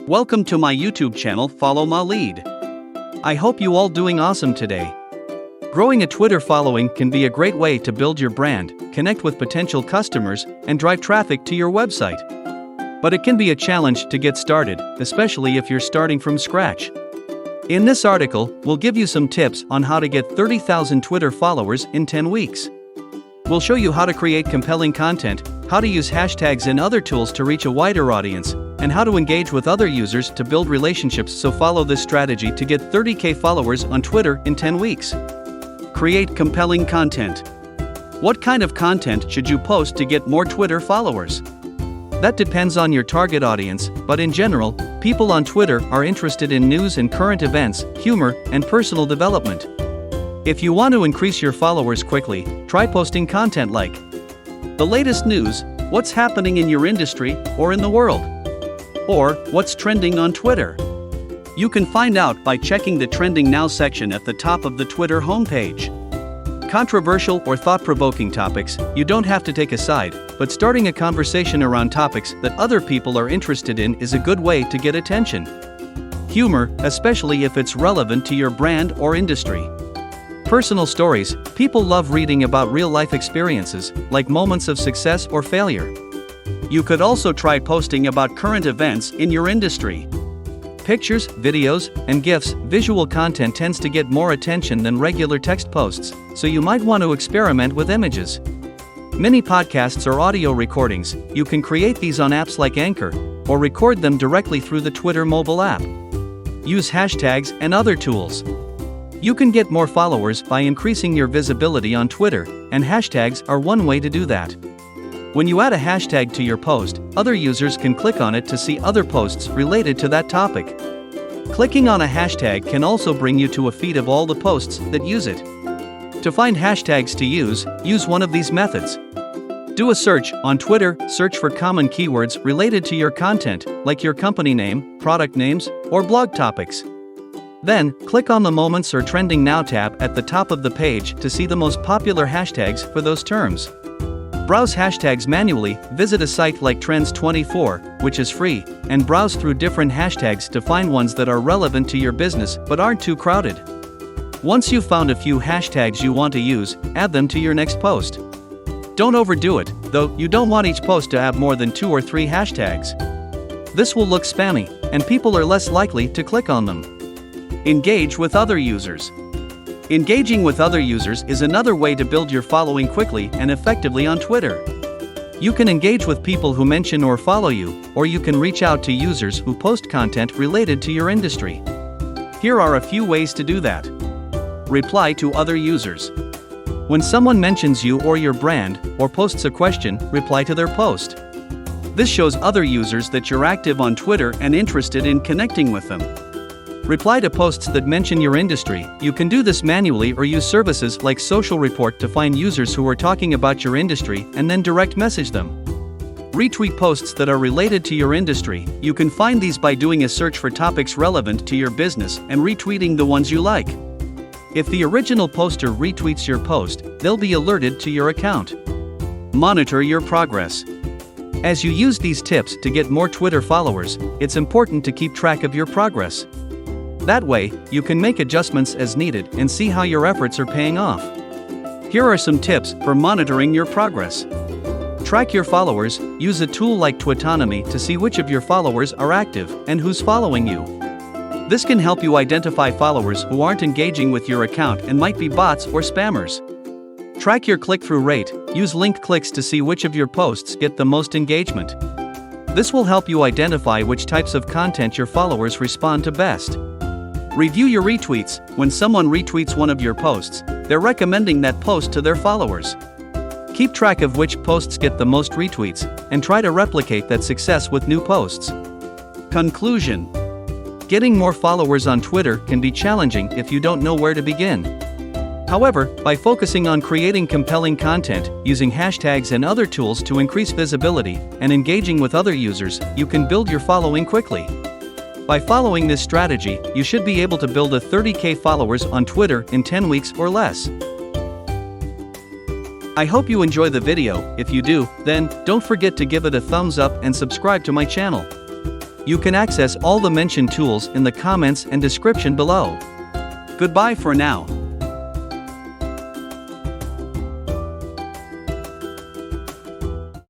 Welcome to my YouTube channel, Follow My Lead. I hope you all doing awesome today. Growing a Twitter following can be a great way to build your brand, connect with potential customers, and drive traffic to your website. But it can be a challenge to get started, especially if you're starting from scratch. In this article, we'll give you some tips on how to get 30,000 Twitter followers in 10 weeks. We'll show you how to create compelling content, how to use hashtags and other tools to reach a wider audience, and how to engage with other users to build relationships. So follow this strategy to get 30K followers on Twitter in 10 weeks. Create compelling content. What kind of content should you post to get more Twitter followers? That depends on your target audience, but in general, people on Twitter are interested in news and current events, humor, and personal development. If you want to increase your followers quickly, try posting content like the latest news, what's happening in your industry or in the world, or what's trending on Twitter. You can find out by checking the Trending Now section at the top of the Twitter homepage. Controversial or thought-provoking topics, you don't have to take a side, but starting a conversation around topics that other people are interested in is a good way to get attention. Humor, especially if it's relevant to your brand or industry. Personal stories, people love reading about real-life experiences, like moments of success or failure. You could also try posting about current events in your industry. Pictures, videos, and GIFs, visual content tends to get more attention than regular text posts, so you might want to experiment with images. Mini podcasts or audio recordings, you can create these on apps like Anchor, or record them directly through the Twitter mobile app. Use hashtags and other tools. You can get more followers by increasing your visibility on Twitter, and hashtags are one way to do that. When you add a hashtag to your post, other users can click on it to see other posts related to that topic. Clicking on a hashtag can also bring you to a feed of all the posts that use it. To find hashtags to use one of these methods. Do a search on Twitter, search for common keywords related to your content, like your company name, product names, or blog topics. Then, click on the Moments or Trending Now tab at the top of the page to see the most popular hashtags for those terms. Browse hashtags manually, visit a site like Trends24, which is free, and browse through different hashtags to find ones that are relevant to your business but aren't too crowded. Once you've found a few hashtags you want to use, add them to your next post. Don't overdo it, though. You don't want each post to have more than 2 or 3 hashtags. This will look spammy, and people are less likely to click on them. Engage with other users. Engaging with other users is another way to build your following quickly and effectively on Twitter. You can engage with people who mention or follow you, or you can reach out to users who post content related to your industry. Here are a few ways to do that. Reply to other users. When someone mentions you or your brand, or posts a question, reply to their post. This shows other users that you're active on Twitter and interested in connecting with them. Reply to posts that mention your industry. You can do this manually or use services like Social Report to find users who are talking about your industry and then direct message them. Retweet posts that are related to your industry. You can find these by doing a search for topics relevant to your business and retweeting the ones you like. If the original poster retweets your post, they'll be alerted to your account. Monitor your progress. As you use these tips to get more Twitter followers, it's important to keep track of your progress. That way, you can make adjustments as needed and see how your efforts are paying off. Here are some tips for monitoring your progress. Track your followers. Use a tool like Twitonomy to see which of your followers are active and who's following you. This can help you identify followers who aren't engaging with your account and might be bots or spammers. Track your click-through rate. Use linked clicks to see which of your posts get the most engagement. This will help you identify which types of content your followers respond to best. Review your retweets. When someone retweets one of your posts, they're recommending that post to their followers. Keep track of which posts get the most retweets, and try to replicate that success with new posts. Conclusion. Getting more followers on Twitter can be challenging if you don't know where to begin. However, by focusing on creating compelling content, using hashtags and other tools to increase visibility, and engaging with other users, you can build your following quickly. By following this strategy, you should be able to build a 30K followers on Twitter in 10 weeks or less. I hope you enjoy the video. If you do, then don't forget to give it a thumbs up and subscribe to my channel. You can access all the mentioned tools in the comments and description below. Goodbye for now.